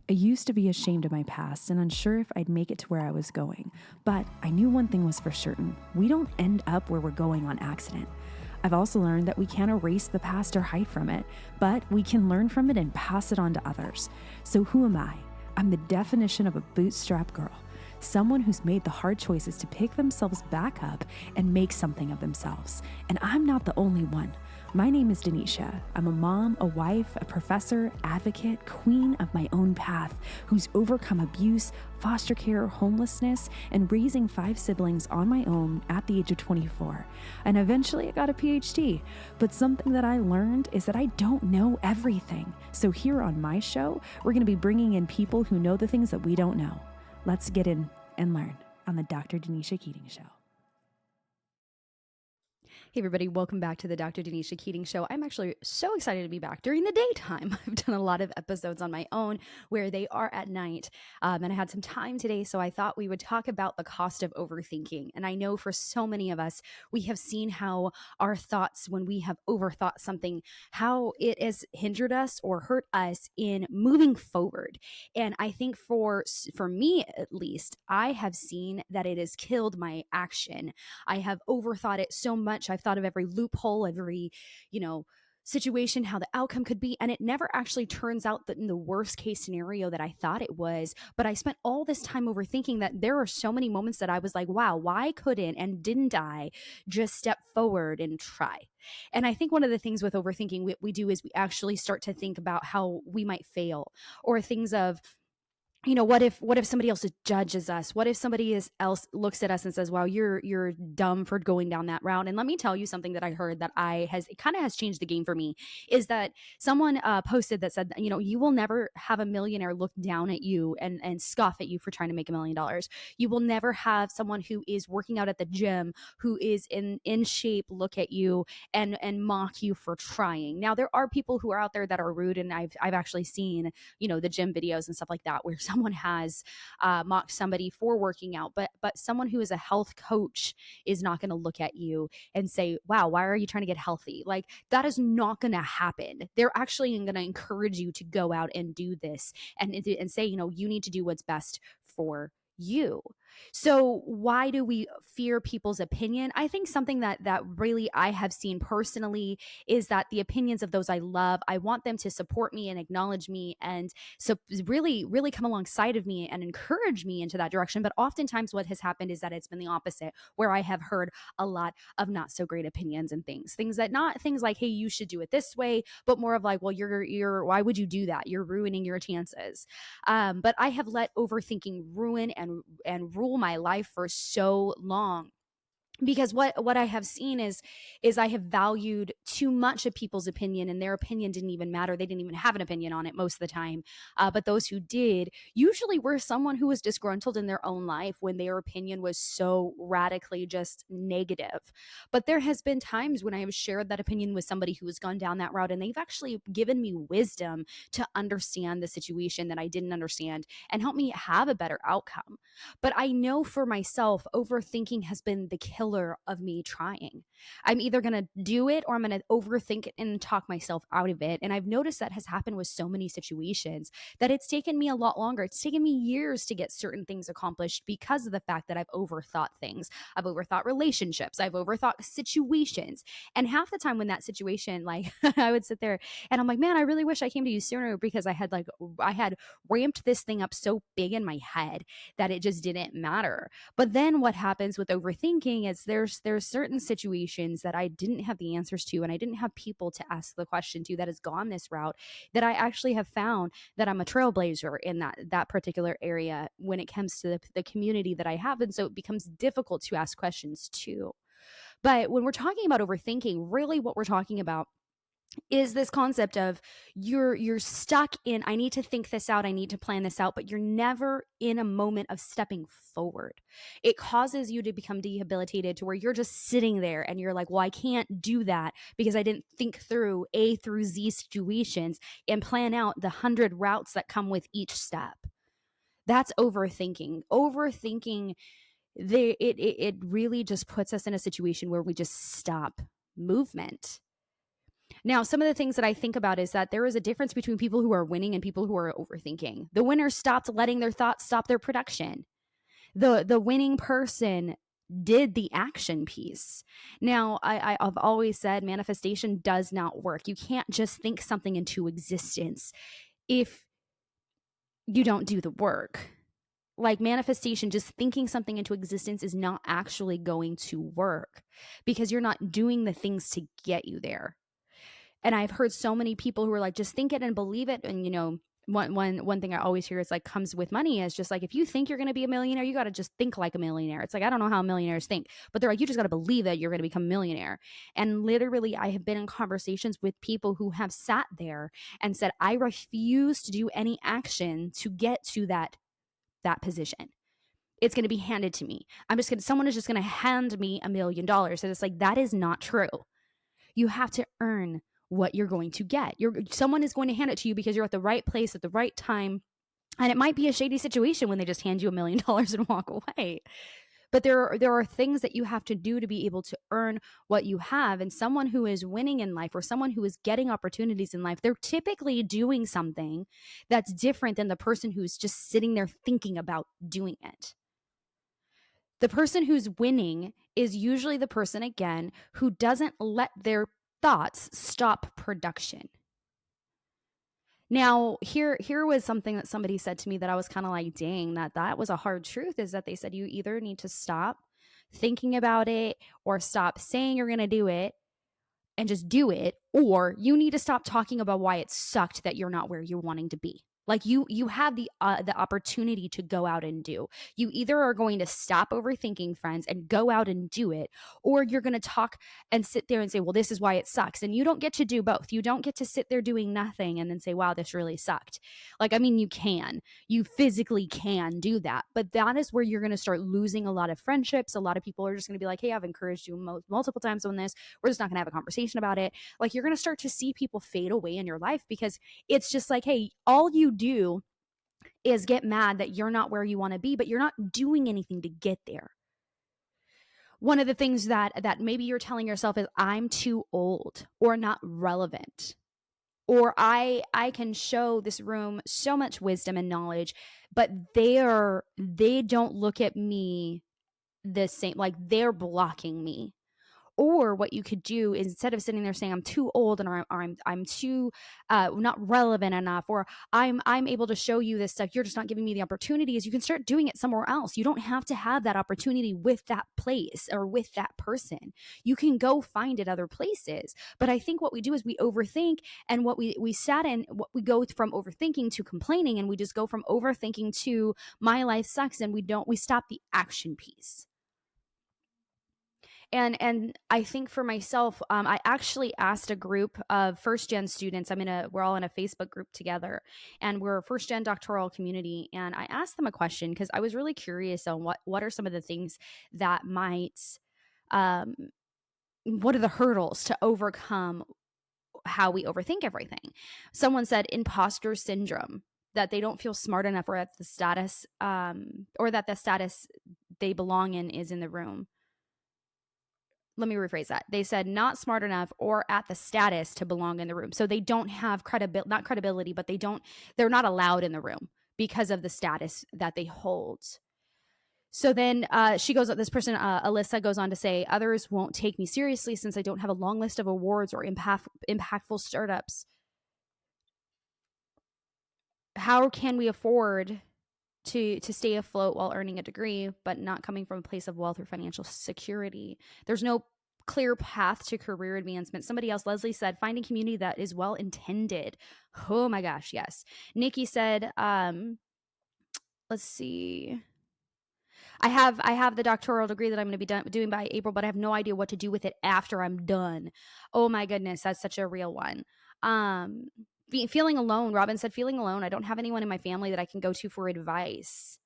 I used to be ashamed of my past and unsure if I'd make it to where I was going, but I knew one thing was for certain: we don't end up where we're going on accident. I've also learned that we can't erase the past or hide from it, but we can learn from it and pass it on to others. So who am I? I'm the definition of a bootstrap girl, someone who's made the hard choices to pick themselves back up and make something of themselves. And I'm not the only one. My name is Danisha. I'm a mom, a wife, a professor, advocate, queen of my own path, who's overcome abuse, foster care, homelessness, and raising 5 siblings on my own at the age of 24. And eventually I got a PhD. But something that I learned is that I don't know everything. So here on my show, we're going to be bringing in people who know the things that we don't know. Let's get in and learn on the Dr. Danisha Keating Show. Hey everybody, welcome back to the Dr. Danisha Keating Show. I'm actually so excited to be back during the daytime. I've done a lot of episodes on my own where they are at night, and I had some time today, so I thought we would talk about the cost of overthinking. And I know for so many of us, we have seen how our thoughts, when we have overthought something, how it has hindered us or hurt us in moving forward. And I think for me at least, I have seen that it has killed my action. I have overthought it so much. I've thought of every loophole, every, situation, how the outcome could be. And it never actually turns out that in the worst case scenario that I thought it was. But I spent all this time overthinking that there are so many moments that I was like, wow, why couldn't and didn't I just step forward and try? And I think one of the things with overthinking we do is we actually start to think about how we might fail, or things of, what if somebody else judges us? What if somebody else looks at us and says, wow, you're dumb for going down that route? And let me tell you something that I heard that it kind of has changed the game for me, is that someone posted that said, you will never have a millionaire look down at you and scoff at you for trying to make $1 million. You will never have someone who is working out at the gym, who is in shape, look at you and mock you for trying. Now, there are people who are out there that are rude, and I've actually seen, the gym videos and stuff like that, where someone has mocked somebody for working out, but someone who is a health coach is not going to look at you and say, wow, why are you trying to get healthy? Like, that is not going to happen. They're actually going to encourage you to go out and do this and say, you need to do what's best for you. So why do we fear people's opinion? I think something that really I have seen personally is that the opinions of those I love, I want them to support me and acknowledge me, and so really, really come alongside of me and encourage me into that direction. But oftentimes what has happened is that it's been the opposite, where I have heard a lot of not so great opinions and things that, not things like, hey, you should do it this way, but more of like, well, you're why would you do that? You're ruining your chances. But I have let overthinking ruin and rule my life for so long. Because what I have seen is I have valued too much of people's opinion, and their opinion didn't even matter. They didn't even have an opinion on it most of the time. But those who did usually were someone who was disgruntled in their own life when their opinion was so radically just negative. But there has been times when I have shared that opinion with somebody who has gone down that route, and they've actually given me wisdom to understand the situation that I didn't understand and help me have a better outcome. But I know for myself, overthinking has been the killer of me trying. I'm either going to do it or I'm going to overthink it and talk myself out of it. And I've noticed that has happened with so many situations that it's taken me a lot longer. It's taken me years to get certain things accomplished because of the fact that I've overthought things. I've overthought relationships. I've overthought situations. And half the time when that situation, like I would sit there and I'm like, man, I really wish I came to you sooner, because I had ramped this thing up so big in my head that it just didn't matter. But then what happens with overthinking is there's certain situations that I didn't have the answers to, and I didn't have people to ask the question to that has gone this route, that I actually have found that I'm a trailblazer in that particular area when it comes to the community that I have. And so it becomes difficult to ask questions to. But when we're talking about overthinking, really what we're talking about is this concept of you're stuck in, I need to think this out, I need to plan this out, but you're never in a moment of stepping forward. It causes you to become debilitated to where you're just sitting there and you're like, well, I can't do that because I didn't think through A through Z situations and plan out the 100 routes that come with each step. That's overthinking. Overthinking, it really just puts us in a situation where we just stop movement. Now, some of the things that I think about is that there is a difference between people who are winning and people who are overthinking. The winners stopped letting their thoughts stop their production. The winning person did the action piece. Now, I've always said manifestation does not work. You can't just think something into existence if you don't do the work. Like manifestation, just thinking something into existence is not actually going to work because you're not doing the things to get you there. And I've heard so many people who are like, just think it and believe it. And, one thing I always hear is like comes with money is just like, if you think you're going to be a millionaire, you got to just think like a millionaire. It's like, I don't know how millionaires think, but they're like, you just got to believe that you're going to become a millionaire. And literally I have been in conversations with people who have sat there and said, I refuse to do any action to get to that position. It's going to be handed to me. Someone is just going to hand me $1 million. And it's like, that is not true. You have to earn what you're going to get. Someone is going to hand it to you because you're at the right place at the right time. And it might be a shady situation when they just hand you $1 million and walk away. But there are things that you have to do to be able to earn what you have. And someone who is winning in life or someone who is getting opportunities in life, they're typically doing something that's different than the person who's just sitting there thinking about doing it. The person who's winning is usually the person, again, who doesn't let their thoughts stop production. Now, here was something that somebody said to me that I was kind of like, dang, that was a hard truth, is that they said you either need to stop thinking about it or stop saying you're going to do it and just do it, or you need to stop talking about why it sucked that you're not where you're wanting to be. Like you have the opportunity to go out and do. You either are going to stop overthinking, friends, and go out and do it, or you're going to talk and sit there and say, well, this is why it sucks. And you don't get to do both. You don't get to sit there doing nothing and then say, wow, this really sucked. Like, I mean, you physically can do that, but that is where you're going to start losing a lot of friendships. A lot of people are just going to be like, hey, I've encouraged you multiple times on this. We're just not going to have a conversation about it. Like, you're going to start to see people fade away in your life because it's just like, hey, all you do is get mad that you're not where you want to be, but you're not doing anything to get there. One of the things that maybe you're telling yourself is, I'm too old or not relevant, or I can show this room so much wisdom and knowledge, but they don't look at me the same, like they're blocking me. Or what you could do is, instead of sitting there saying I'm too old and I'm too not relevant enough, or I'm able to show you this stuff, you're just not giving me the opportunities, you can start doing it somewhere else. You don't have to have that opportunity with that place or with that person. You can go find it other places. But I think what we do is we overthink, and what we we go from overthinking to complaining, and we just go from overthinking to my life sucks, and we stop the action piece. And I think for myself, I actually asked a group of first gen students. We're all in a Facebook group together, and we're a first gen doctoral community. And I asked them a question because I was really curious on what are some of the things that what are the hurdles to overcome how we overthink everything. Someone said imposter syndrome, that they don't feel smart enough, or at the status, or that the status they belong in is in the room. Let me rephrase that. They said not smart enough or at the status to belong in the room. So they don't have not credibility, but they're not allowed in the room because of the status that they hold. So then this person, Alyssa, goes on to say, others won't take me seriously since I don't have a long list of awards or impactful startups. How can we afford to stay afloat while earning a degree, but not coming from a place of wealth or financial security? There's no clear path to career advancement. Somebody else, Leslie, said finding community that is well intended. Oh my gosh, yes. Nikki said, let's see. I have the doctoral degree that I'm going to be doing by April, but I have no idea what to do with it after I'm done. Oh my goodness, that's such a real one. Feeling alone. Robin said, feeling alone. I don't have anyone in my family that I can go to for advice.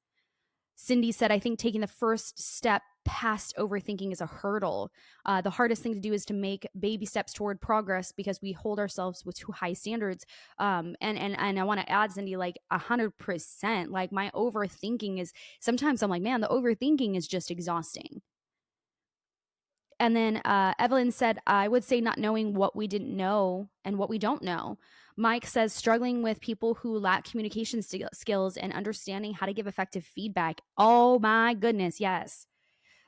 Cindy said, I think taking the first step past overthinking is a hurdle. The hardest thing to do is to make baby steps toward progress because we hold ourselves with too high standards. And I want to add, Cindy, like 100%, like my overthinking is, sometimes I'm like, man, the overthinking is just exhausting. And then Evelyn said, I would say not knowing what we didn't know and what we don't know. Mike says struggling with people who lack communication skills and understanding how to give effective feedback. Oh my goodness, yes.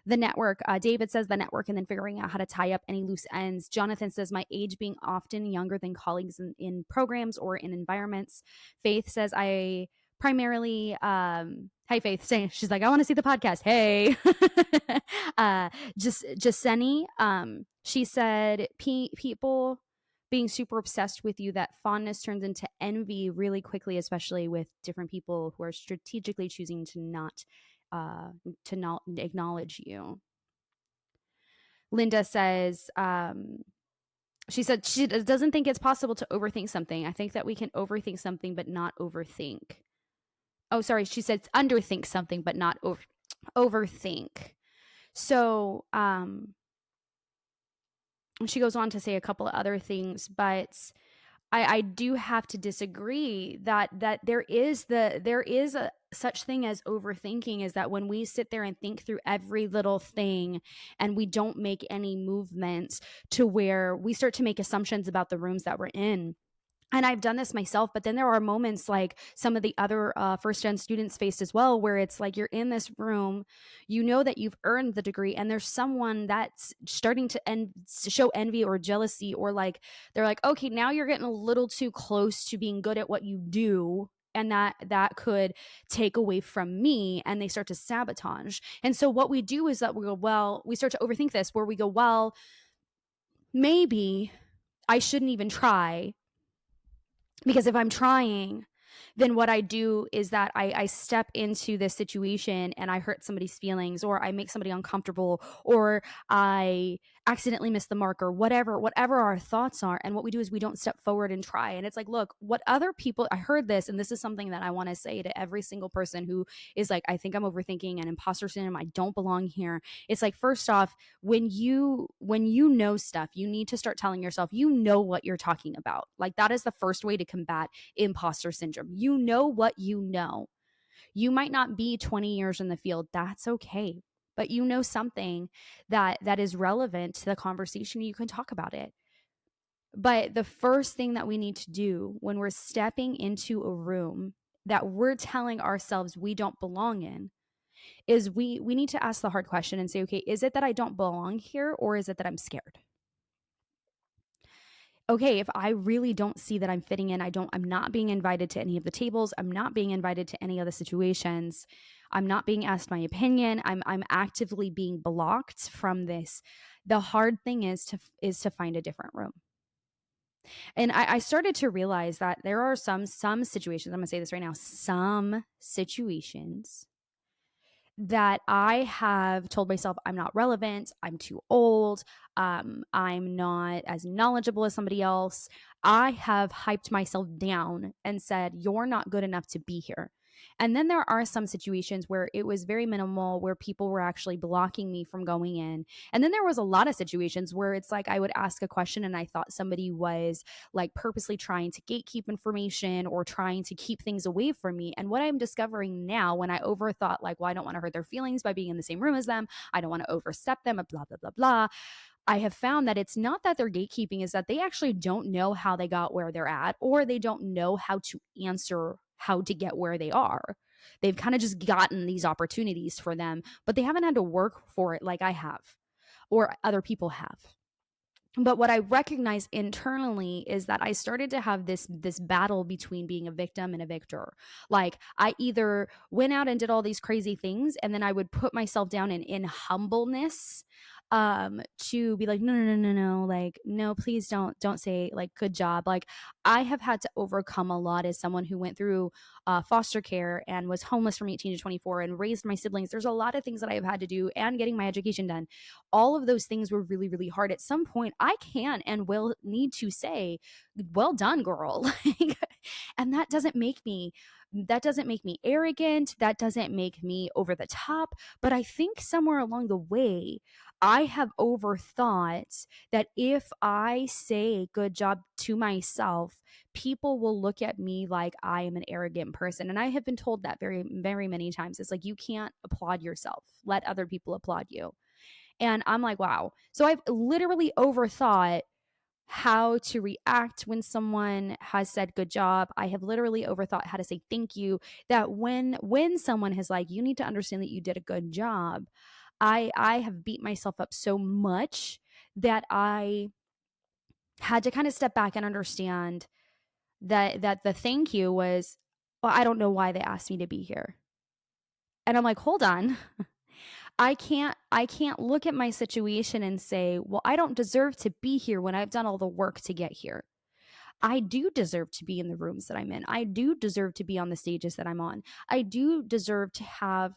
The network. David says the network and then figuring out how to tie up any loose ends. Jonathan says my age being often younger than colleagues in programs or in environments. Faith says I primarily, hey Faith, she's like, I want to see the podcast. Hey, just Jenny. She said people being super obsessed with you, that fondness turns into envy really quickly, especially with different people who are strategically choosing to not acknowledge you. Linda says, she said she doesn't think it's possible to overthink something. I think that we can overthink something, but not overthink. Oh, sorry. She said underthink something, but not overthink. So, she goes on to say a couple of other things, but I do have to disagree that there is a such thing as overthinking, is that when we sit there and think through every little thing and we don't make any movements to where we start to make assumptions about the rooms that we're in. And I've done this myself, but then there are moments like some of the other first-gen students faced as well, where it's like you're in this room, you know that you've earned the degree, and there's someone that's starting to show envy or jealousy, or like they're like, okay, now you're getting a little too close to being good at what you do, and that could take away from me, and they start to sabotage. And so what we do is that we go, well, we start to overthink this, where we go, well, maybe I shouldn't even try. Because if I'm trying, then what I do is that I step into this situation and I hurt somebody's feelings, or I make somebody uncomfortable, or I accidentally miss the mark, or whatever our thoughts are. And what we do is we don't step forward and try. And it's like, look, what other people, I heard this, and this is something that I want to say to every single person who is like, I think I'm overthinking and imposter syndrome, I don't belong here. It's like, first off, when you know stuff, you need to start telling yourself, you know what you're talking about. Like, that is the first way to combat imposter syndrome. You know what you know. You might not be 20 years in the field. That's okay. But you know something that is relevant to the conversation. You can talk about it. But the first thing that we need to do when we're stepping into a room that we're telling ourselves we don't belong in is we need to ask the hard question and say, okay, is it that I don't belong here, or is it that I'm scared? Okay, if I really don't see that I'm fitting in, I'm not being invited to any of the tables, I'm not being invited to any of the situations, I'm not being asked my opinion, I'm actively being blocked from this. The hard thing is to find a different room. And I started to realize that there are some situations, I'm gonna say this right now, some situations that I have told myself I'm not relevant, I'm too old, I'm not as knowledgeable as somebody else. I have hyped myself down and said, you're not good enough to be here. And then there are some situations where it was very minimal, where people were actually blocking me from going in. And then there was a lot of situations where it's like I would ask a question and I thought somebody was like purposely trying to gatekeep information or trying to keep things away from me. And what I'm discovering now, when I overthought, like, well, I don't want to hurt their feelings by being in the same room as them, I don't want to overstep them, blah, blah, blah, blah. I have found that it's not that they're gatekeeping, is that they actually don't know how they got where they're at, or they don't know how to answer how to get where they are. They've kind of just gotten these opportunities for them, but they haven't had to work for it like I have or other people have. But what I recognize internally is that I started to have this battle between being a victim and a victor. Like, I either went out and did all these crazy things, and then I would put myself down in humbleness, to be like, no, like, no, please don't say like good job. Like, I have had to overcome a lot as someone who went through foster care and was homeless from 18 to 24 and raised my siblings. There's a lot of things that I have had to do, and getting my education done. All of those things were really, really hard. At some point, I can and will need to say, well done, girl. And that doesn't make me arrogant. That doesn't make me over the top. But I think somewhere along the way, I have overthought that if I say good job to myself, people will look at me like I am an arrogant person. And I have been told that very, very many times. It's like, you can't applaud yourself. Let other people applaud you. And I'm like, wow. So I've literally overthought how to react when someone has said good job. I have literally overthought how to say thank you. That when someone has like, you need to understand that you did a good job. I have beat myself up so much that I had to kind of step back and understand that the thank you was, well, I don't know why they asked me to be here. And I'm like, hold on. I can't look at my situation and say, well, I don't deserve to be here when I've done all the work to get here. I do deserve to be in the rooms that I'm in. I do deserve to be on the stages that I'm on. I do deserve to have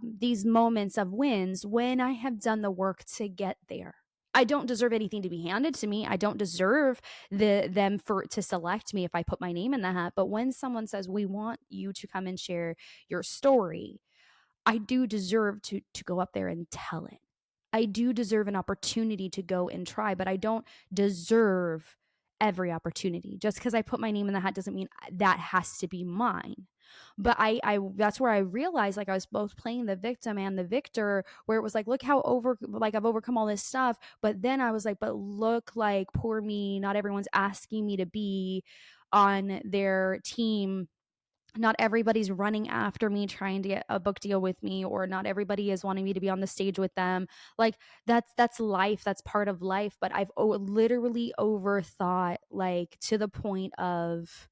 these moments of wins when I have done the work to get there. I don't deserve anything to be handed to me. I don't deserve them for to select me if I put my name in the hat. But when someone says, we want you to come and share your story, I do deserve to go up there and tell it. I do deserve an opportunity to go and try, but I don't deserve every opportunity. Just because I put my name in the hat doesn't mean that has to be mine. But I that's where I realized, like, I was both playing the victim and the victor, where it was like, look how I've overcome all this stuff. But then I was like, but look, like, poor me, not everyone's asking me to be on their team. Not everybody's running after me trying to get a book deal with me, or not everybody is wanting me to be on the stage with them. Like, that's life, that's part of life. But I've literally overthought, like, to the point of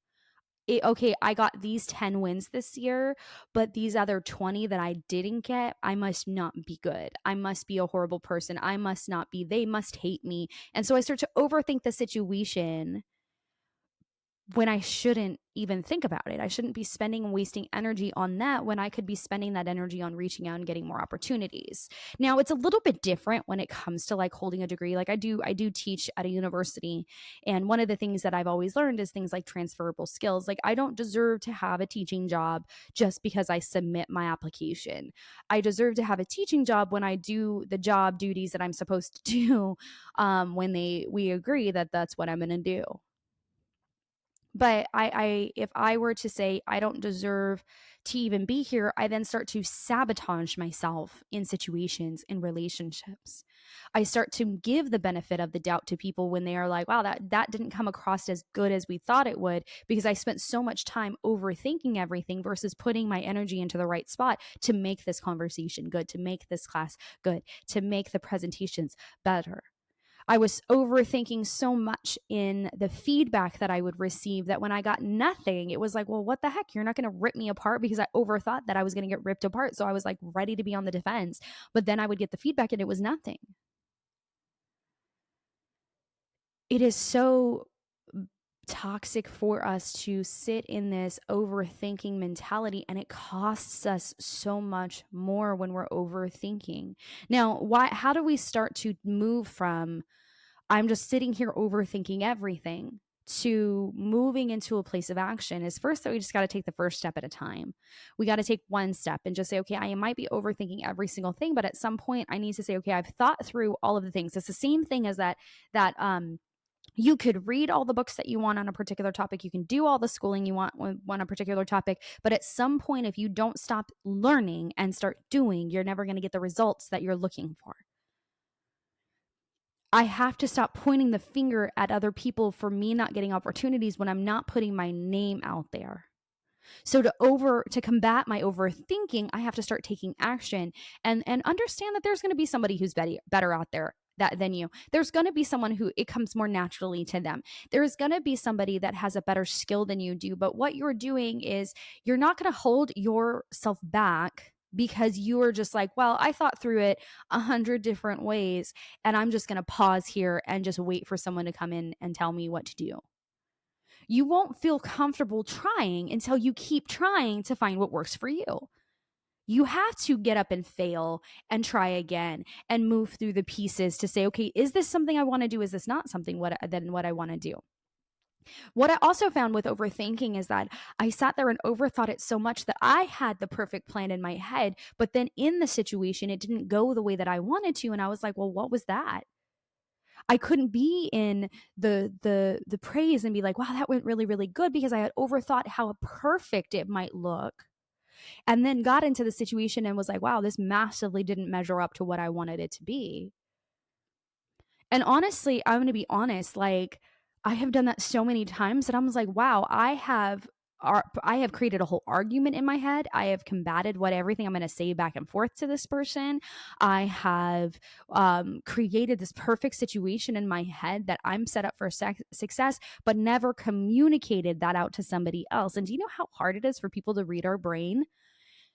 it, okay, I got these 10 wins this year, but these other 20 that I didn't get, I must not be good. I must be a horrible person. I must not be, they must hate me. And so I start to overthink the situation when I shouldn't even think about it. I shouldn't be spending and wasting energy on that when I could be spending that energy on reaching out and getting more opportunities. Now, it's a little bit different when it comes to like holding a degree. Like, I do teach at a university, and one of the things that I've always learned is things like transferable skills. Like, I don't deserve to have a teaching job just because I submit my application. I deserve to have a teaching job when I do the job duties that I'm supposed to do, when we agree that that's what I'm going to do. But if I were to say I don't deserve to even be here, I then start to sabotage myself in situations, in relationships. I start to give the benefit of the doubt to people when they are like, wow, that didn't come across as good as we thought it would, because I spent so much time overthinking everything versus putting my energy into the right spot to make this conversation good, to make this class good, to make the presentations better. I was overthinking so much in the feedback that I would receive that when I got nothing, it was like, well, what the heck? You're not going to rip me apart, because I overthought that I was going to get ripped apart. So I was like ready to be on the defense. But then I would get the feedback and it was nothing. It is so toxic for us to sit in this overthinking mentality, and it costs us so much more when we're overthinking. Now, how do we start to move from I'm just sitting here overthinking everything to moving into a place of action? Is first that we just got to take the first step at a time. We got to take one step and just say, okay, I might be overthinking every single thing, but at some point I need to say, okay, I've thought through all of the things. It's the same thing as that you could read all the books that you want on a particular topic. You can do all the schooling you want on a particular topic. But at some point, if you don't stop learning and start doing, you're never going to get the results that you're looking for. I have to stop pointing the finger at other people for me not getting opportunities when I'm not putting my name out there. So to combat my overthinking, I have to start taking action and understand that there's going to be somebody who's better out there than you. There's going to be someone who it comes more naturally to them. There's going to be somebody that has a better skill than you do. But what you're doing is you're not going to hold yourself back because you are just like, well, I thought through it 100 different ways, and I'm just going to pause here and just wait for someone to come in and tell me what to do. You won't feel comfortable trying until you keep trying to find what works for you. You have to get up and fail and try again and move through the pieces to say, okay, is this something I want to do? Is this not something what I want to do? What I also found with overthinking is that I sat there and overthought it so much that I had the perfect plan in my head, but then in the situation, it didn't go the way that I wanted to. And I was like, well, what was that? I couldn't be in the praise and be like, wow, that went really, really good, because I had overthought how perfect it might look. and then got into the situation and was like, wow, this massively didn't measure up to what I wanted it to be. And honestly, I'm going to be honest, like I have done that so many times that I was like, wow, I have created a whole argument in my head. I have combated what everything I'm going to say back and forth to this person. I have created this perfect situation in my head that I'm set up for success, but never communicated that out to somebody else. And do you know how hard it is for people to read our brain?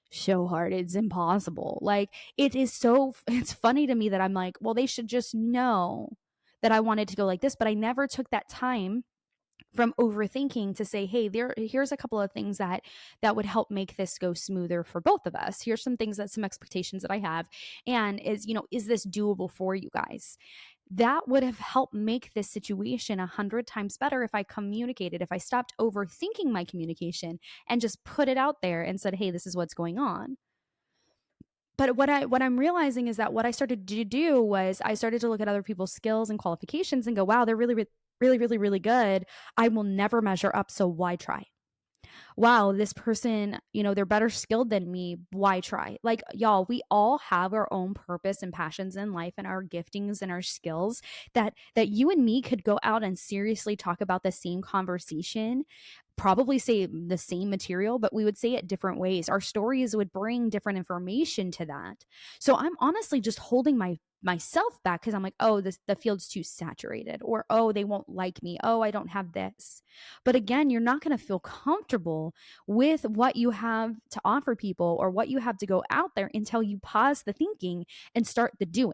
So hard. It's impossible. Like it's funny to me that I'm like, well, they should just know that I wanted to go like this, but I never took that time from overthinking to say, hey, here's a couple of things that would help make this go smoother for both of us. Here's some expectations that I have, and is this doable for you guys? That would have helped make this situation 100 times better if I communicated, if I stopped overthinking my communication and just put it out there and said, hey, this is what's going on. But what I'm realizing is that what I started to do was I started to look at other people's skills and qualifications and go, wow, they're really, really, really, really good. I will never measure up, so why try? Wow, this person, they're better skilled than me. Why try? Like, y'all, we all have our own purpose and passions in life and our giftings and our skills that you and me could go out and seriously talk about the same conversation, probably say the same material, but we would say it different ways. Our stories would bring different information to that. So I'm honestly just holding myself back because I'm like, oh, the field's too saturated, or oh, they won't like me, oh, I don't have this. But again, you're not going to feel comfortable with what you have to offer people or what you have to go out there until you pause the thinking and start the doing.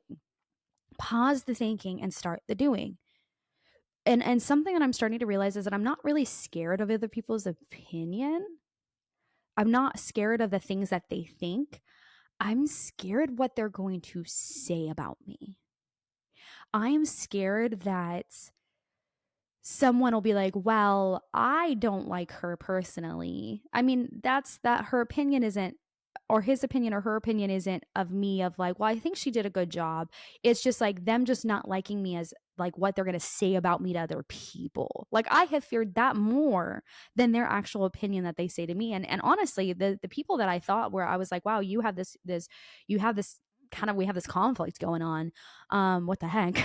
Pause the thinking and start the doing. And something that I'm starting to realize is that I'm not really scared of other people's opinion. I'm not scared of the things that they think. I'm scared what they're going to say about me. I'm scared that someone will be like, well, I don't like her personally. I mean, that's that her opinion isn't, or his opinion or her opinion isn't of me, of like, well, I think she did a good job. It's just like them just not liking me as like what they're going to say about me to other people. Like I have feared that more than their actual opinion that they say to me. And honestly, the people that I thought where I was like, wow, you have you have this kind of, we have this conflict going on. What the heck?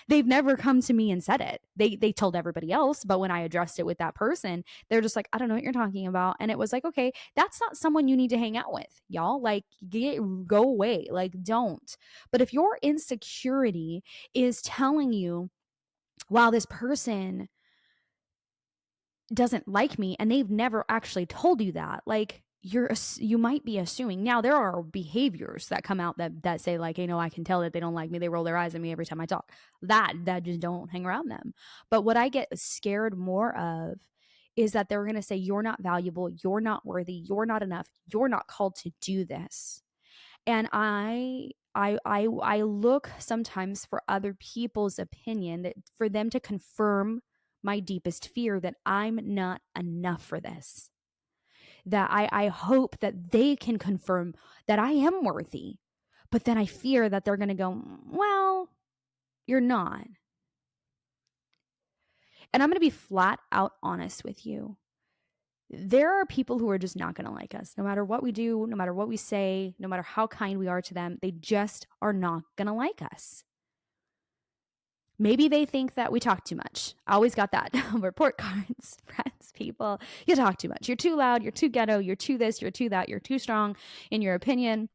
They've never come to me and said it. They told everybody else, but when I addressed it with that person, they're just like, I don't know what you're talking about. And it was like, okay, that's not someone you need to hang out with, y'all. Like, go away. Like, don't. But if your insecurity is telling you, wow, this person doesn't like me, and they've never actually told you that, like, you might be assuming. Now there are behaviors that come out that say like, I can tell that they don't like me, they roll their eyes at me every time I talk, that just don't hang around them. But what I get scared more of is that they're going to say, you're not valuable, you're not worthy, you're not enough, you're not called to do this. And I look sometimes for other people's opinion, that for them to confirm my deepest fear that I'm not enough for this. That I hope that they can confirm that I am worthy. But then I fear that they're going to go, well, you're not. And I'm going to be flat out honest with you. There are people who are just not going to like us. No matter what we do, no matter what we say, no matter how kind we are to them, they just are not going to like us. Maybe they think that we talk too much. I always got that. Report cards, friends, people. You talk too much. You're too loud. You're too ghetto. You're too this. You're too that. You're too strong in your opinion.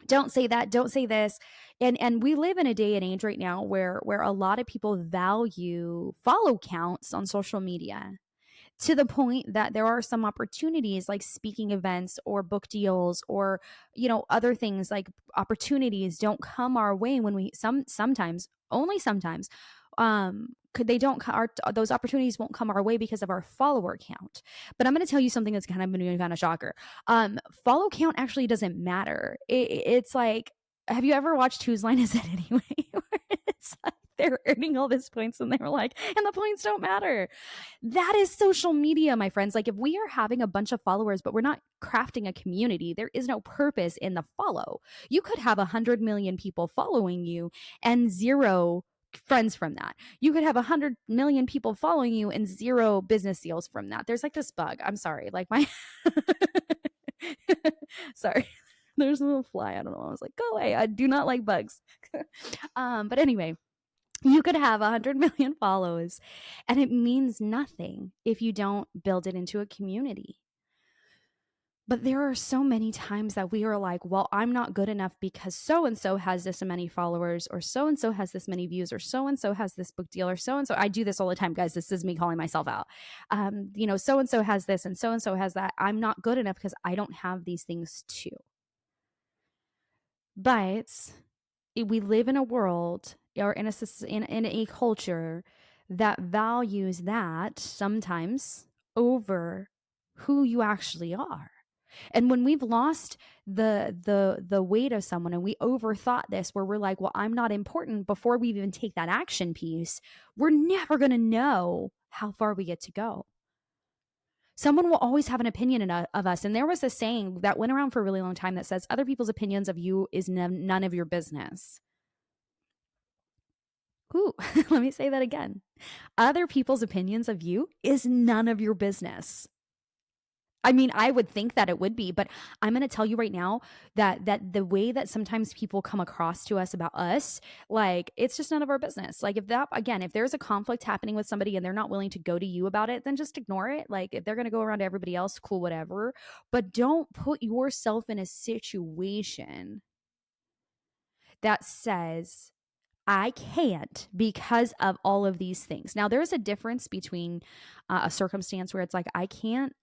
Don't say that. Don't say this. And we live in a day and age right now where a lot of people value follow counts on social media, to the point that there are some opportunities like speaking events or book deals or other things, like opportunities don't come our way when we sometimes, only sometimes, could they don't those opportunities won't come our way because of our follower count. But I'm going to tell you something that's kind of shocker. Follow count actually doesn't matter. It's like, have you ever watched Whose Line Is It Anyway? It's like they're earning all these points and they're like, and the points don't matter. That is social media, my friends. Like, if we are having a bunch of followers, but we're not crafting a community, there is no purpose in the follow. You could have 100 million people following you and zero friends from that. You could have 100 million people following you and zero business deals from that. There's like this bug. I'm sorry. Like my Sorry. There's a little fly. I don't know. I was like, go away. I do not like bugs. But anyway, you could have 100 million follows and it means nothing if you don't build it into a community. But there are so many times that we are like, well, I'm not good enough because so and so has this many followers, or so and so has this many views, or so and so has this book deal, or so and so. I do this all the time, guys. This is me calling myself out. So and so has this and so has that. I'm not good enough because I don't have these things too. But we live in a world or in a culture that values that sometimes over who you actually are. And when we've lost the weight of someone and we overthought this, where we're like, well, I'm not important, before we even take that action piece, we're never going to know how far we get to go. Someone will always have an opinion of us. And there was a saying that went around for a really long time that says, other people's opinions of you is none of your business. Ooh, let me say that again. Other people's opinions of you is none of your business. I mean, I would think that it would be, but I'm going to tell you right now that the way that sometimes people come across to us about us, like, it's just none of our business. Like, if there's a conflict happening with somebody and they're not willing to go to you about it, then just ignore it. Like, if they're going to go around to everybody else, cool, whatever. But don't put yourself in a situation that says, I can't because of all of these things. Now, there's a difference between a circumstance where it's like, I can't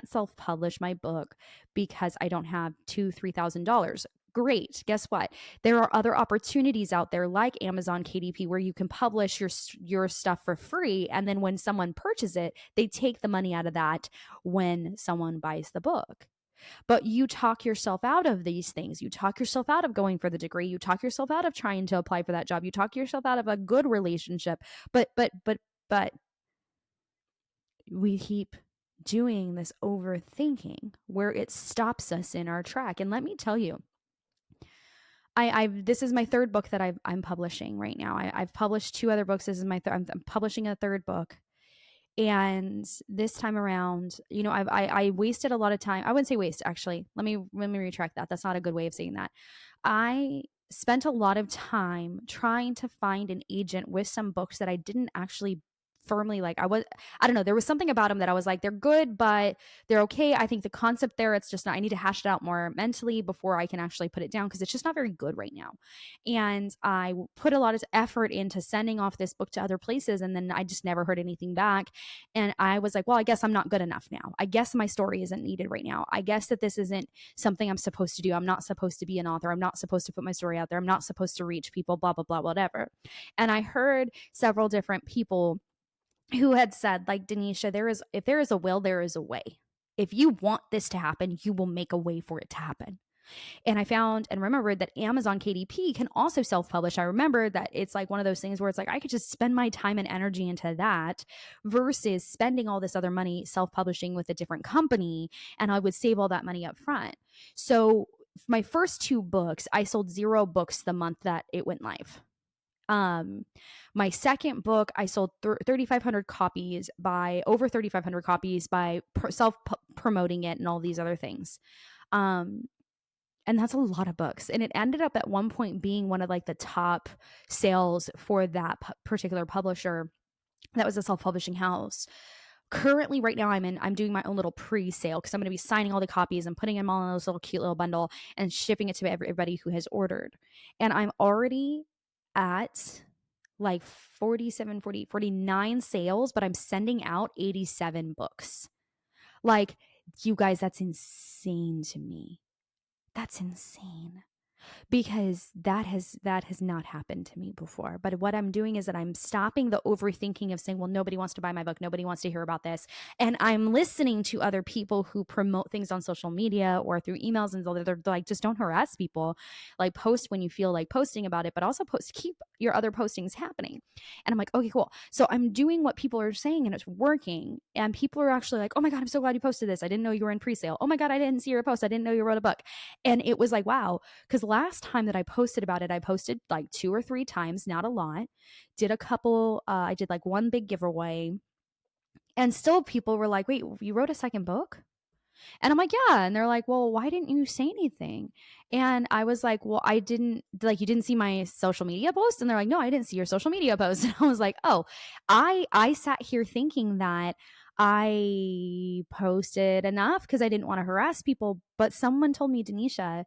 self-publish my book because I don't have $2,000-$3,000. Great. Guess what? There are other opportunities out there like Amazon KDP where you can publish your stuff for free. And then when someone purchases it, they take the money out of that when someone buys the book. But you talk yourself out of these things. You talk yourself out of going for the degree. You talk yourself out of trying to apply for that job. You talk yourself out of a good relationship. But we keep doing this overthinking where it stops us in our track. And let me tell you, this is my third book that I'm publishing right now. I've published two other books. This is my I'm publishing a third book. And this time around, I wasted a lot of time. I wouldn't say waste, actually. Let me retract that. That's not a good way of saying that. I spent a lot of time trying to find an agent with some books that I didn't actually firmly like. I don't know. There was something about them that I was like, they're good, but they're okay. I think the concept there, it's just not, I need to hash it out more mentally before I can actually put it down, because it's just not very good right now. And I put a lot of effort into sending off this book to other places, and then I just never heard anything back. And I was like, well, I guess I'm not good enough now. I guess my story isn't needed right now. I guess that this isn't something I'm supposed to do. I'm not supposed to be an author. I'm not supposed to put my story out there. I'm not supposed to reach people, blah, blah, blah, whatever. And I heard several different people who had said, like, Danisha, if there is a will, there is a way. If you want this to happen, you will make a way for it to happen. And I found and remembered that Amazon KDP can also self-publish. I remember that it's like one of those things where it's like, I could just spend my time and energy into that versus spending all this other money self-publishing with a different company, and I would save all that money up front. So my first two books, I sold 0 books the month that it went live. My second book, I sold 3,500 copies by self promoting it and all these other things. And that's a lot of books. And it ended up at one point being one of like the top sales for that particular publisher. That was a self-publishing house. Currently, right now, I'm doing my own little pre-sale because I'm going to be signing all the copies and putting them all in this little cute little bundle and shipping it to everybody who has ordered. And I'm already at like 49 sales, but I'm sending out 87 books. Like, you guys, that's insane to me. That's insane. Because that has not happened to me before. But what I'm doing is that I'm stopping the overthinking of saying, well, nobody wants to buy my book, nobody wants to hear about this, and I'm listening to other people who promote things on social media or through emails, and they're like, just don't harass people, like, post when you feel like posting about it, but also keep your other postings happening. And I'm like, okay, cool. So I'm doing what people are saying, and it's working, and people are actually like, oh my God, I'm so glad you posted this. I didn't know you were in pre-sale. Oh my God, I didn't see your post. I didn't know you wrote a book. And it was like, wow. Because last time that I posted about it, I posted like 2 or 3 times, not a lot. Did a couple, I did like one big giveaway, and still people were like, wait, you wrote a second book? And I'm like, yeah. And they're like, well, why didn't you say anything? And I was like, well, I didn't, like, you didn't see my social media post? And they're like, no, I didn't see your social media post. And I was like, oh, I sat here thinking that I posted enough because I didn't want to harass people. But someone told me, Danisha,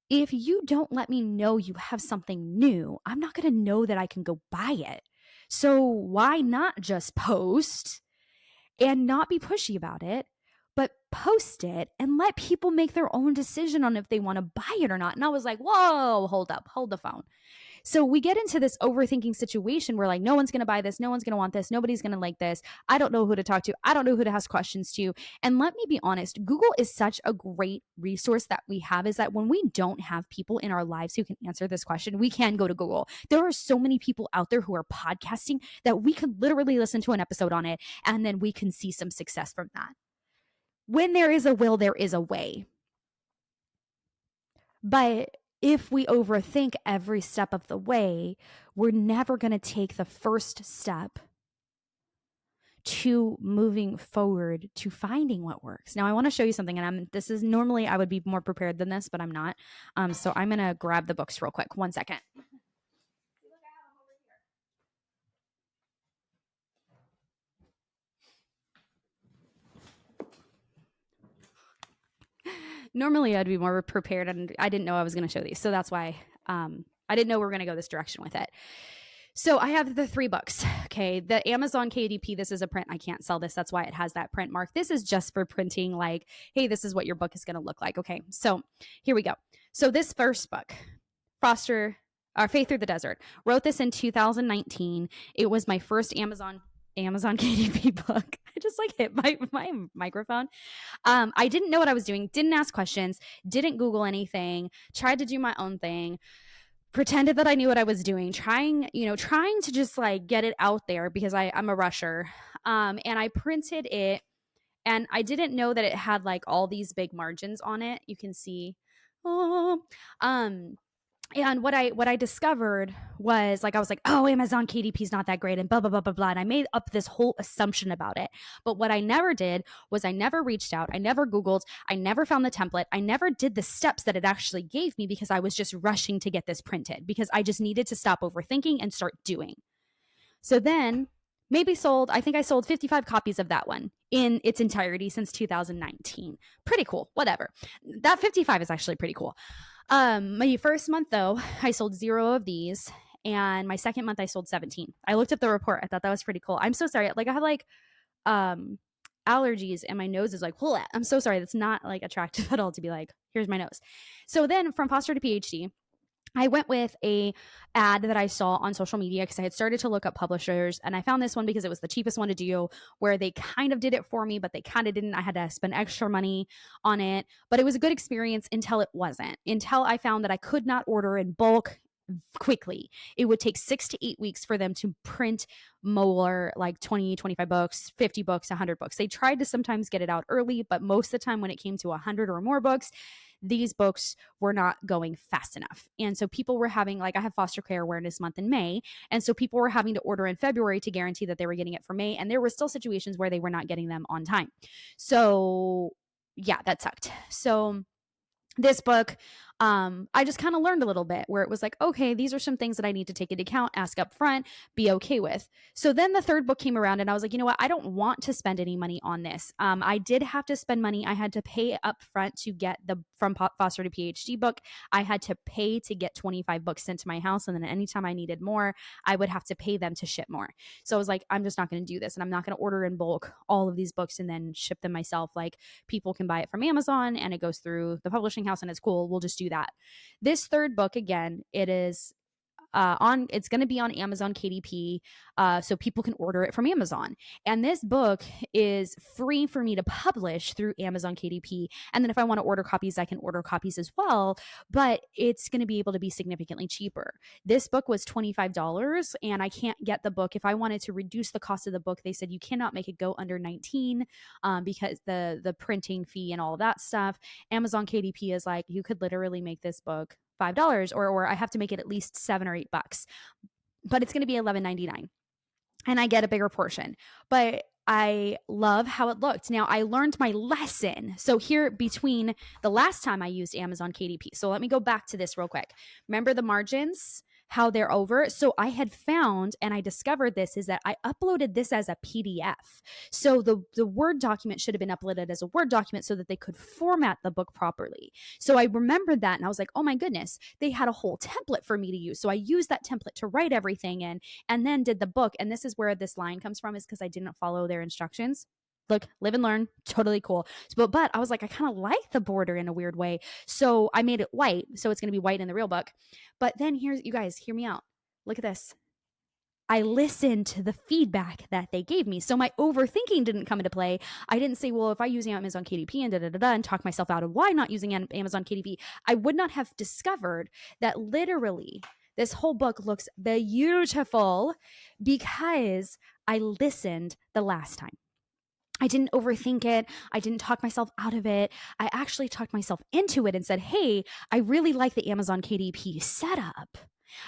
if you don't let me know you have something new, I'm not going to know that I can go buy it. So why not just post and not be pushy about it, but post it and let people make their own decision on if they want to buy it or not? And I was like, whoa, hold up, hold the phone. So we get into this overthinking situation where, like, no one's going to buy this. No one's going to want this. Nobody's going to like this. I don't know who to talk to. I don't know who to ask questions to. And let me be honest, Google is such a great resource that we have, is that when we don't have people in our lives who can answer this question, we can go to Google. There are so many people out there who are podcasting that we could literally listen to an episode on it, and then we can see some success from that. When there is a will, there is a way. But if we overthink every step of the way, we're never going to take the first step to moving forward to finding what works. Now, I want to show you something, and this is normally I would be more prepared than this, but I'm not. So I'm going to grab the books real quick. 1 second. Normally I'd be more prepared, and I didn't know I was going to show these. So that's why I didn't know we were going to go this direction with it. So I have the 3 books. Okay. The Amazon KDP, this is a print. I can't sell this. That's why it has that print mark. This is just for printing, like, hey, this is what your book is going to look like. Okay. So here we go. So this first book, Faith Through the Desert, wrote this in 2019. It was my first Amazon KDP book. I just like hit my microphone. I didn't know what I was doing, didn't ask questions, didn't Google anything, tried to do my own thing, pretended that I knew what I was doing, trying to just like get it out there because I'm a rusher. And I printed it, and I didn't know that it had like all these big margins on it. You can see. And what I discovered was, like, I was like, oh, Amazon KDP is not that great, and blah, blah, blah, blah, blah. And I made up this whole assumption about it. But what I never did was I never reached out. I never Googled. I never found the template. I never did the steps that it actually gave me because I was just rushing to get this printed because I just needed to stop overthinking and start doing. So then I think I sold 55 copies of that one in its entirety since 2019. Pretty cool. Whatever. That 55 is actually pretty cool. My first month, though, I sold 0 of these, and my second month I sold 17. I looked up the report. I thought that was pretty cool. I'm so sorry. Like, I have like allergies, and my nose is like, Whoa. I'm so sorry. That's not like attractive at all to be like, here's my nose. So then from foster to PhD, I went with a ad that I saw on social media because I had started to look up publishers, and I found this one because it was the cheapest one to do, where they kind of did it for me, but they kind of didn't. I had to spend extra money on it, but it was a good experience until it wasn't, until I found that I could not order in bulk quickly. It would take 6 to 8 weeks for them to print more, like 20, 25 books, 50 books, 100 books. They tried to sometimes get it out early, but most of the time when it came to 100 or more books, these books were not going fast enough. And so people were having, like, I have foster care awareness month in May. And so people were having to order in February to guarantee that they were getting it for May. And there were still situations where they were not getting them on time. So yeah, that sucked. So this book, I just kind of learned a little bit where it was like, okay, these are some things that I need to take into account, ask up front, be okay with. So then the third book came around, and I was like, you know what? I don't want to spend any money on this. I did have to spend money. I had to pay up front to get the From Foster to PhD book. I had to pay to get 25 books sent to my house. And then anytime I needed more, I would have to pay them to ship more. So I was like, I'm just not going to do this. And I'm not going to order in bulk all of these books and then ship them myself. Like, people can buy it from Amazon and it goes through the publishing house and it's cool. We'll just do that. This third book, again, it is it's going to be on Amazon KDP, so people can order it from Amazon. And this book is free for me to publish through Amazon KDP. And then if I want to order copies, I can order copies as well, but it's going to be able to be significantly cheaper. This book was $25, and I can't get the book. If I wanted to reduce the cost of the book, they said you cannot make it go under 19 because the printing fee and all of that stuff. Amazon KDP is like, you could literally make this book $5, or I have to make it at least $7 or $8, but it's going to be $11.99, and I get a bigger portion. But I love how it looked. Now, I learned my lesson. So here between the last time I used Amazon KDP. So let me go back to this real quick. Remember the margins, how they're over? So I had found, and I discovered this, is that I uploaded this as a PDF. So the Word document should have been uploaded as a Word document so that they could format the book properly. So I remembered that and I was like, oh my goodness, they had a whole template for me to use. So I used that template to write everything in and then did the book. And this is where this line comes from, is because I didn't follow their instructions. Look, live and learn, totally cool. But I was like, I kind of like the border in a weird way. So I made it white. So it's going to be white in the real book. But then here's, you guys, hear me out. Look at this. I listened to the feedback that they gave me. So my overthinking didn't come into play. I didn't say, well, if I use Amazon KDP and and talk myself out of why not using Amazon KDP, I would not have discovered that literally this whole book looks beautiful because I listened the last time. I didn't overthink it. I didn't talk myself out of it. I actually talked myself into it and said, hey, I really like the Amazon KDP setup.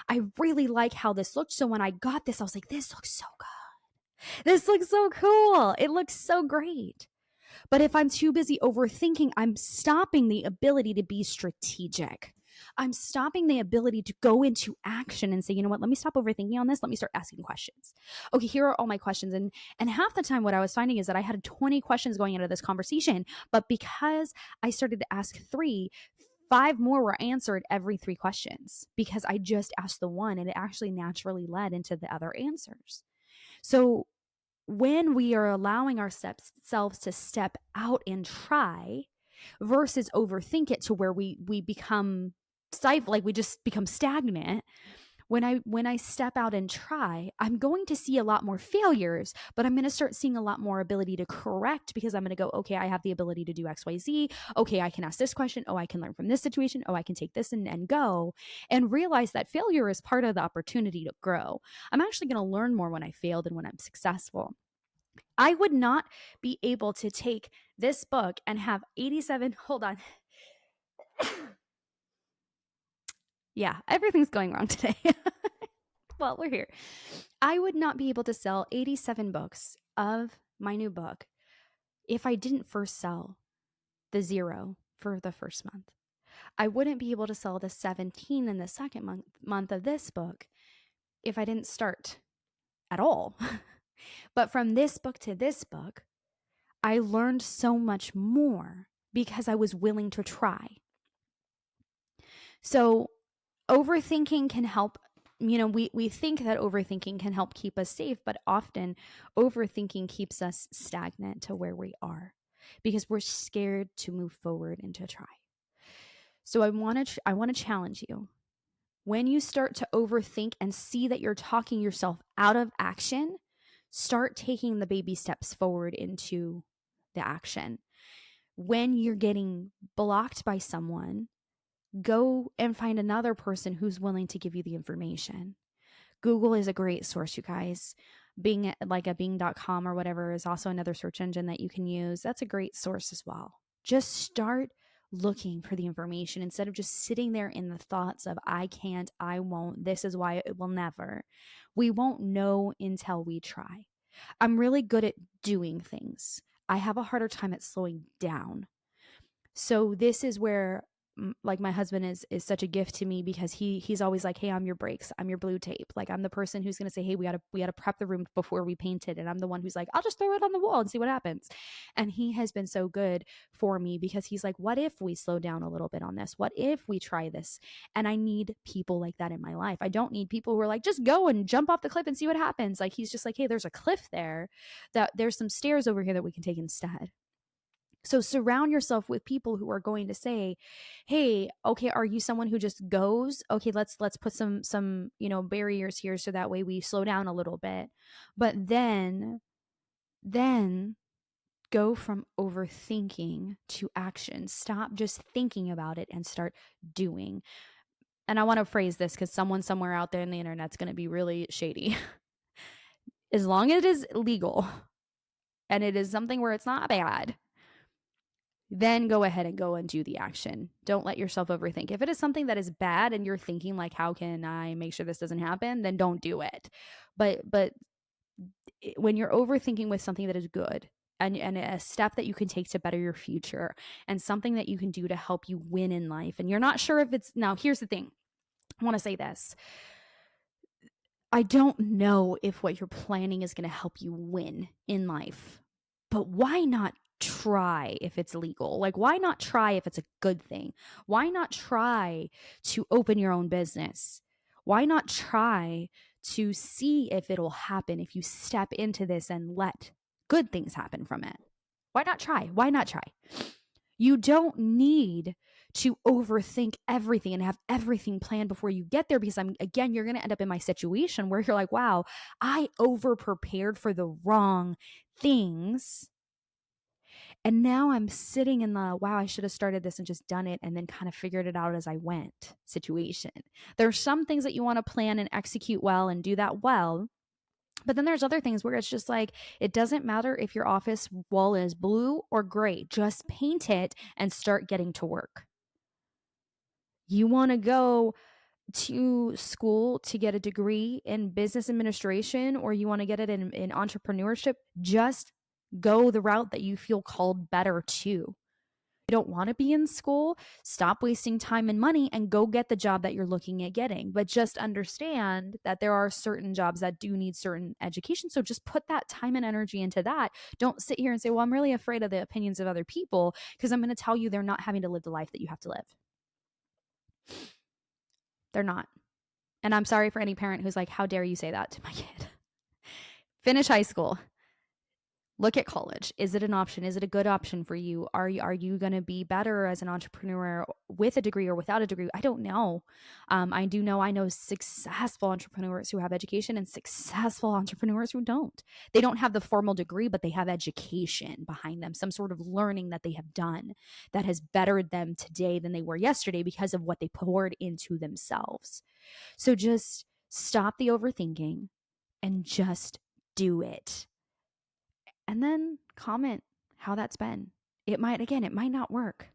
I really like how this looked. So when I got this, I was like, this looks so good. This looks so cool. It looks so great. But if I'm too busy overthinking, I'm stopping the ability to be strategic. I'm stopping the ability to go into action and say, you know what, let me stop overthinking on this. Let me start asking questions. Okay, here are all my questions. And half the time what I was finding is that I had 20 questions going into this conversation, but because I started to ask 3, 5 more were answered every 3 questions because I just asked the one and it actually naturally led into the other answers. So when we are allowing ourselves to step out and try versus overthink it to where we become stifled, like we just become stagnant. When I step out and try, I'm going to see a lot more failures, but I'm going to start seeing a lot more ability to correct because I'm going to go, okay, I have the ability to do XYZ. Okay, I can ask this question. Oh, I can learn from this situation. Oh, I can take this and go and realize that failure is part of the opportunity to grow. I'm actually going to learn more when I fail than when I'm successful. I would not be able to take this book and have 87, hold on. Yeah, everything's going wrong today. Well, we're here. I would not be able to sell 87 books of my new book if I didn't first sell the 0 for the first month. I wouldn't be able to sell the 17 in the second month of this book if I didn't start at all. But from this book to this book, I learned so much more because I was willing to try. So overthinking can help, we think that overthinking can help keep us safe, but often overthinking keeps us stagnant to where we are because we're scared to move forward and to try. So I want to challenge you. When you start to overthink and see that you're talking yourself out of action, start taking the baby steps forward into the action. When you're getting blocked by someone, go and find another person who's willing to give you the information. Google is a great source, you guys. Bing, like a bing.com or whatever, is also another search engine that you can use. That's a great source as well. Just start looking for the information instead of just sitting there in the thoughts of I can't, I won't, this is why it will never. We won't know until we try. I'm really good at doing things. I have a harder time at slowing down. So this is where like my husband is such a gift to me because he's always like, hey, I'm your brakes, I'm your blue tape. Like I'm the person who's gonna say, hey, we gotta prep the room before we paint it. And I'm the one who's like, I'll just throw it on the wall and see what happens. And he has been so good for me because he's like, what if we slow down a little bit on this? What if we try this? And I need people like that in my life. I don't need people who are like, just go and jump off the cliff and see what happens. Like he's just like, hey, there's a cliff there, that there's some stairs over here that we can take instead. So surround yourself with people who are going to say, hey, okay, are you someone who just goes? Okay, let's put some barriers here so that way we slow down a little bit. But then go from overthinking to action. Stop just thinking about it and start doing. And I want to phrase this because someone somewhere out there in the internet's going to be really shady. As long as it is legal and it is something where it's not bad, then go ahead and go and do the action. Don't let yourself overthink. If it is something that is bad and you're thinking like, how can I make sure this doesn't happen? Then don't do it. But when you're overthinking with something that is good, and a step that you can take to better your future, and something that you can do to help you win in life, and you're not sure if it's, now here's the thing, I want to say this. I don't know if what you're planning is going to help you win in life, but why not try if it's legal? Like, why not try if it's a good thing? Why not try to open your own business? Why not try to see if it'll happen if you step into this and let good things happen from it? Why not try? Why not try? You don't need to overthink everything and have everything planned before you get there, because you're going to end up in my situation where you're like, wow, I over prepared for the wrong things. And now I'm sitting in the, wow, I should have started this and just done it and then kind of figured it out as I went situation. There are some things that you want to plan and execute well and do that well. But then there's other things where it's just like, it doesn't matter if your office wall is blue or gray, just paint it and start getting to work. You want to go to school to get a degree in business administration, or you want to get it in entrepreneurship, just go the route that you feel called better to. You don't want to be in school, stop wasting time and money and go get the job that you're looking at getting. But just understand that there are certain jobs that do need certain education. So just put that time and energy into that. Don't sit here and say, well, I'm really afraid of the opinions of other people, because I'm going to tell you they're not having to live the life that you have to live. They're not. And I'm sorry for any parent who's like, how dare you say that to my kid? Finish high school. Look at college. Is it an option? Is it a good option for you? Are you going to be better as an entrepreneur with a degree or without a degree? I don't know. I do know, I know successful entrepreneurs who have education and successful entrepreneurs who don't. They don't have the formal degree, but they have education behind them, some sort of learning that they have done that has bettered them today than they were yesterday because of what they poured into themselves. So just stop the overthinking and just do it. And then comment how that's been. It might not work.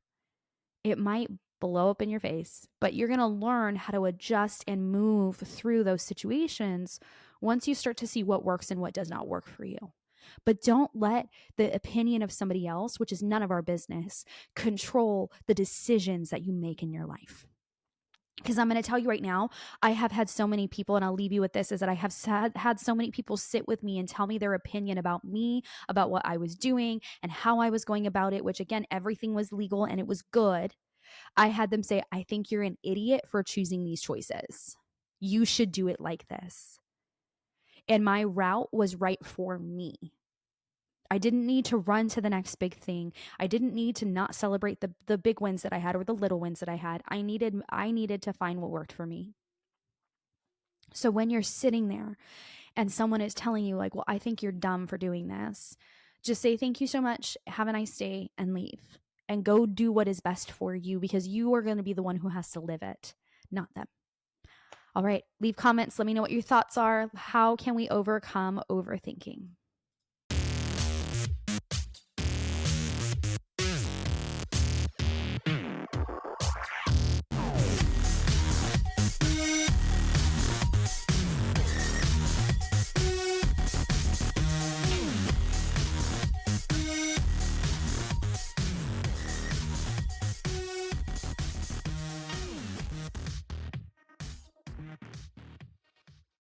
It might blow up in your face, but you're going to learn how to adjust and move through those situations once you start to see what works and what does not work for you. But don't let the opinion of somebody else, which is none of our business, control the decisions that you make in your life. Because I'm going to tell you right now, I have had so many people, and I'll leave you with this, is that I have had so many people sit with me and tell me their opinion about me, about what I was doing and how I was going about it, which again, everything was legal and it was good. I had them say, I think you're an idiot for choosing these choices. You should do it like this. And my route was right for me. I didn't need to run to the next big thing. I didn't need to not celebrate the big wins that I had or the little wins that I had. I needed to find what worked for me. So when you're sitting there and someone is telling you like, well, I think you're dumb for doing this, just say, thank you so much. Have a nice day, and leave and go do what is best for you, because you are going to be the one who has to live it, not them. All right. Leave comments. Let me know what your thoughts are. How can we overcome overthinking?